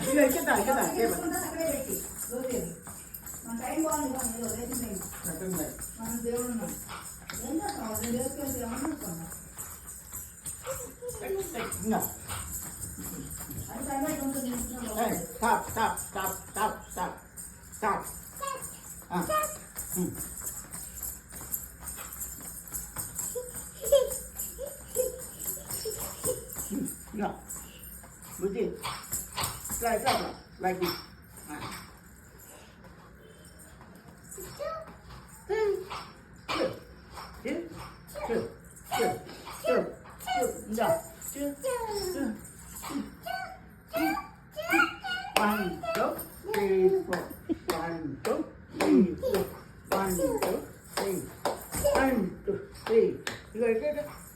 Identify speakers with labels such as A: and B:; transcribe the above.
A: ఇక ఎక్కేద్దాం ఎక్కేద్దాం
B: అక్కడే పెట్టి గోదేవి మన టైం బాగుంది మనం దేవుడు ఉన్నాం ఏం చేస్తాం దేవుడికి ఏమనుకున్నాం అది టైం ఉంటుంది
A: stop stop stop stop stop stop No. Budi. Like that. Like this. One, two, three, four. One, two, three, four. One, two, three. One, two, three. You got it?